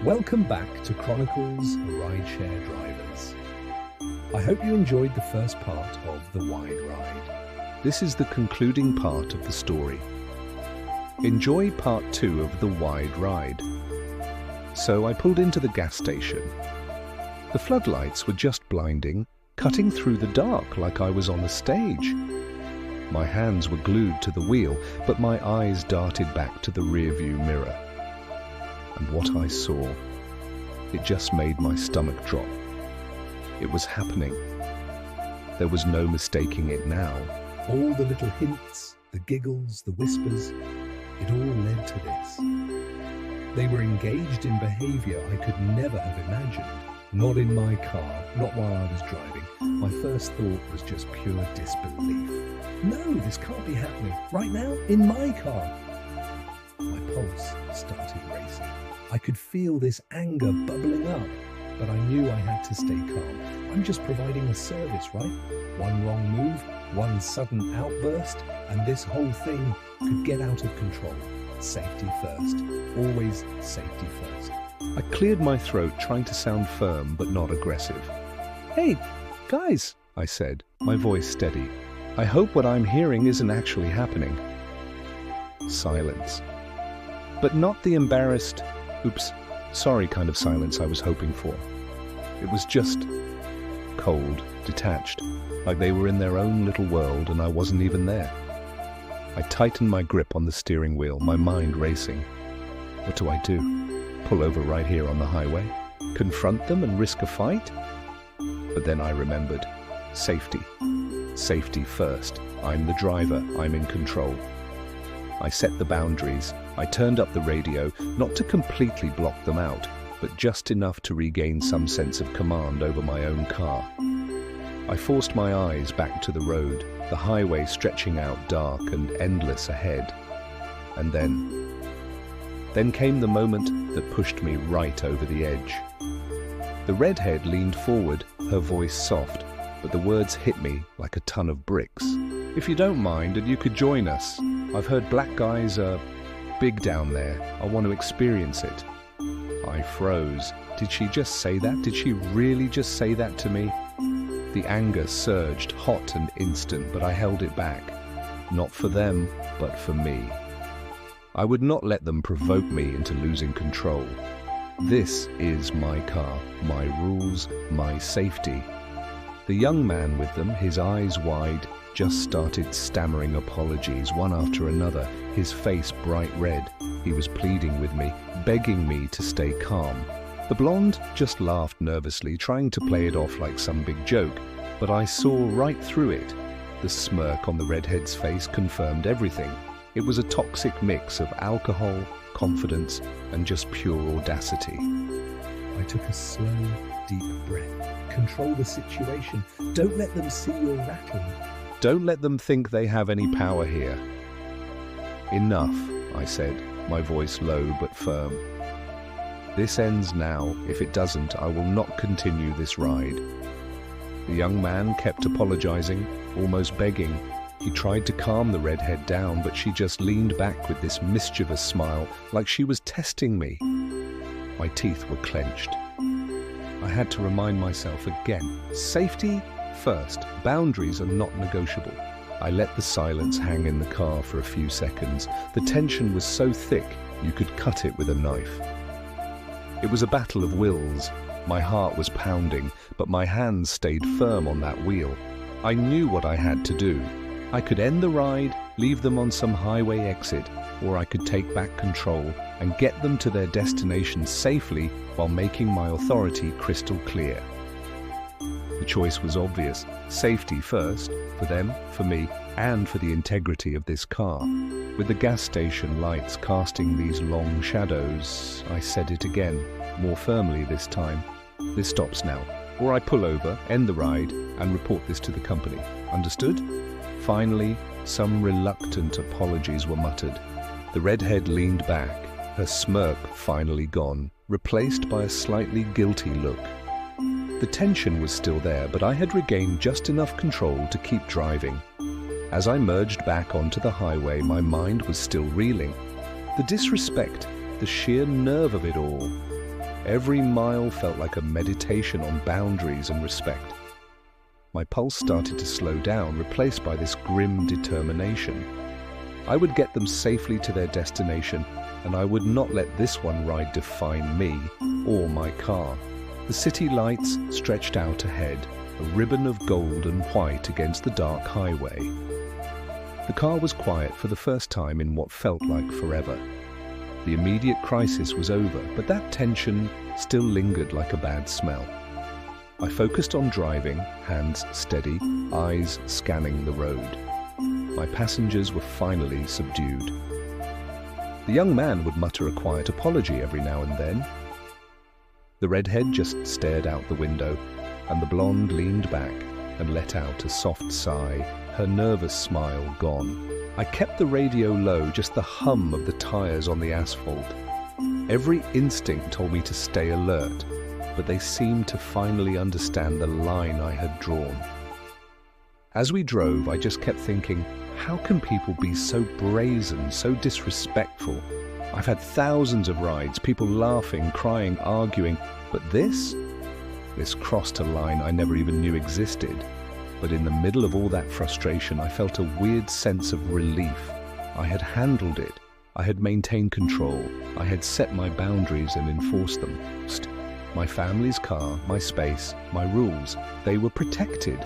Welcome back to Chronicles of Rideshare Drivers. I hope you enjoyed the first part of The Wide Ride. This is the concluding part of the story. Enjoy part 2 of The Wide Ride. So I pulled into the gas station. The floodlights were just blinding, cutting through the dark like I was on a stage. My hands were glued to the wheel, but my eyes darted back to the rearview mirror. And what I saw, it just made my stomach drop. It was happening. There was no mistaking it now. All the little hints, the giggles, the whispers, it all led to this. They were engaged in behavior I could never have imagined. Not in my car, not while I was driving. My first thought was just pure disbelief. No, this can't be happening. Right now, in my car. My pulse started racing. I could feel this anger bubbling up, but I knew I had to stay calm. I'm just providing a service, right? One wrong move, one sudden outburst, and this whole thing could get out of control. Safety first. Always safety first. I cleared my throat, trying to sound firm but not aggressive. "Hey, guys," I said, my voice steady. "I hope what I'm hearing isn't actually happening." Silence. But not the embarrassed, "oops, sorry" kind of silence I was hoping for. It was just cold, detached, like they were in their own little world and I wasn't even there. I tightened my grip on the steering wheel, my mind racing. What do I do? Pull over right here on the highway? Confront them and risk a fight? But then I remembered. Safety. Safety first. I'm the driver. I'm in control. I set the boundaries. I turned up the radio, not to completely block them out, but just enough to regain some sense of command over my own car. I forced my eyes back to the road, the highway stretching out dark and endless ahead. And then came the moment that pushed me right over the edge. The redhead leaned forward, her voice soft, but the words hit me like a ton of bricks. "If you don't mind, and you could join us. I've heard black guys are big down there. I want to experience it." I froze. Did she just say that? Did she really just say that to me? The anger surged, hot and instant, but I held it back. Not for them, but for me. I would not let them provoke me into losing control. This is my car, my rules, my safety. The young man with them, his eyes wide, just started stammering apologies, one after another, his face bright red. He was pleading with me, begging me to stay calm. The blonde just laughed nervously, trying to play it off like some big joke, but I saw right through it. The smirk on the redhead's face confirmed everything. It was a toxic mix of alcohol, confidence, and just pure audacity. I took a slow, deep breath. Control the situation. Don't let them see you're rattled. Don't let them think they have any power here. "Enough," I said, my voice low but firm. "This ends now. If it doesn't, I will not continue this ride." The young man kept apologizing, almost begging. He tried to calm the redhead down, but she just leaned back with this mischievous smile, like she was testing me. My teeth were clenched. I had to remind myself again. Safety first. Boundaries are not negotiable. I let the silence hang in the car for a few seconds. The tension was so thick, you could cut it with a knife. It was a battle of wills. My heart was pounding, but my hands stayed firm on that wheel. I knew what I had to do. I could end the ride, leave them on some highway exit, or I could take back control and get them to their destination safely while making my authority crystal clear. The choice was obvious. Safety first, for them, for me, and for the integrity of this car. With the gas station lights casting these long shadows, I said it again, more firmly this time. "This stops now, or I pull over, end the ride, and report this to the company. Understood?" Finally, some reluctant apologies were muttered. The redhead leaned back, her smirk finally gone, replaced by a slightly guilty look. The tension was still there, but I had regained just enough control to keep driving. As I merged back onto the highway, my mind was still reeling. The disrespect, the sheer nerve of it all. Every mile felt like a meditation on boundaries and respect. My pulse started to slow down, replaced by this grim determination. I would get them safely to their destination, and I would not let this one ride define me or my car. The city lights stretched out ahead, a ribbon of gold and white against the dark highway. The car was quiet for the first time in what felt like forever. The immediate crisis was over, but that tension still lingered like a bad smell. I focused on driving, hands steady, eyes scanning the road. My passengers were finally subdued. The young man would mutter a quiet apology every now and then. The redhead just stared out the window, and the blonde leaned back and let out a soft sigh, her nervous smile gone. I kept the radio low, just the hum of the tires on the asphalt. Every instinct told me to stay alert, but they seemed to finally understand the line I had drawn. As we drove, I just kept thinking, how can people be so brazen, so disrespectful? I've had thousands of rides, people laughing, crying, arguing, but this crossed a line I never even knew existed. But in the middle of all that frustration, I felt a weird sense of relief. I had handled it. I had maintained control. I had set my boundaries and enforced them. My family's car, my space, my rules, they were protected.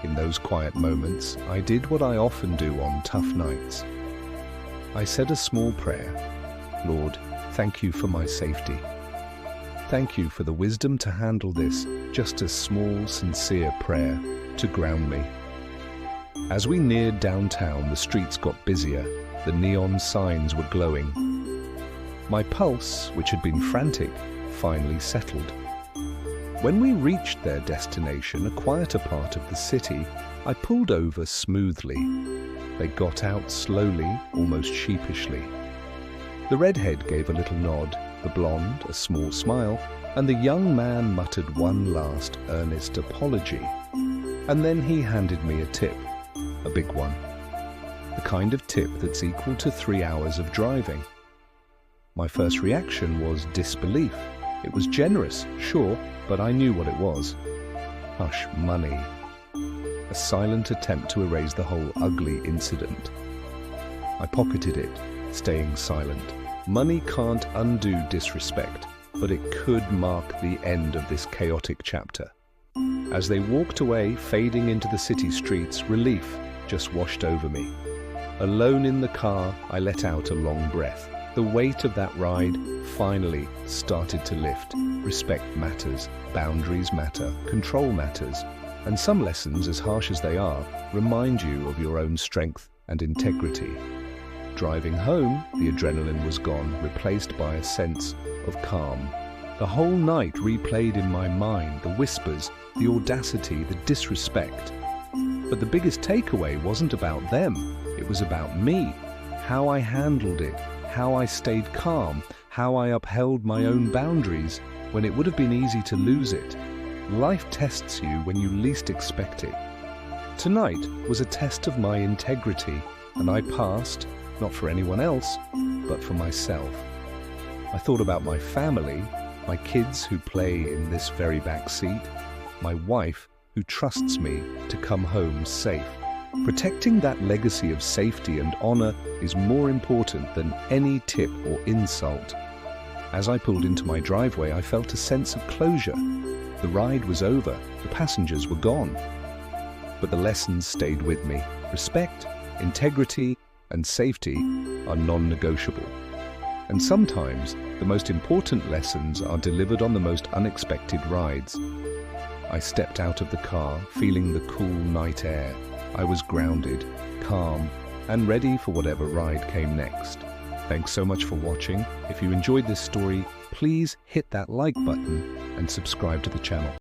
In those quiet moments, I did what I often do on tough nights. I said a small prayer. Lord, thank you for my safety. Thank you for the wisdom to handle this, just a small, sincere prayer to ground me. As we neared downtown, the streets got busier. The neon signs were glowing. My pulse, which had been frantic, finally settled. When we reached their destination, a quieter part of the city, I pulled over smoothly. They got out slowly, almost sheepishly. The redhead gave a little nod, the blonde a small smile, and the young man muttered one last earnest apology. And then he handed me a tip, a big one. The kind of tip that's equal to 3 hours of driving. My first reaction was disbelief. It was generous, sure, but I knew what it was. Hush money. A silent attempt to erase the whole ugly incident. I pocketed it, staying silent. Money can't undo disrespect, but it could mark the end of this chaotic chapter. As they walked away, fading into the city streets, relief just washed over me. Alone in the car, I let out a long breath. The weight of that ride finally started to lift. Respect matters, boundaries matter, control matters, and some lessons, as harsh as they are, remind you of your own strength and integrity. Driving home, the adrenaline was gone, replaced by a sense of calm. The whole night replayed in my mind, the whispers, the audacity, the disrespect. But the biggest takeaway wasn't about them, it was about me, how I handled it, how I stayed calm, how I upheld my own boundaries when it would have been easy to lose it. Life tests you when you least expect it. Tonight was a test of my integrity, and I passed, not for anyone else, but for myself. I thought about my family, my kids who play in this very back seat, my wife who trusts me to come home safe. Protecting that legacy of safety and honor is more important than any tip or insult. As I pulled into my driveway, I felt a sense of closure. The ride was over, the passengers were gone. But the lessons stayed with me. Respect, integrity, and safety are non-negotiable. And sometimes the most important lessons are delivered on the most unexpected rides. I stepped out of the car, feeling the cool night air. I was grounded, calm, and ready for whatever ride came next. Thanks so much for watching. If you enjoyed this story, please hit that like button and subscribe to the channel.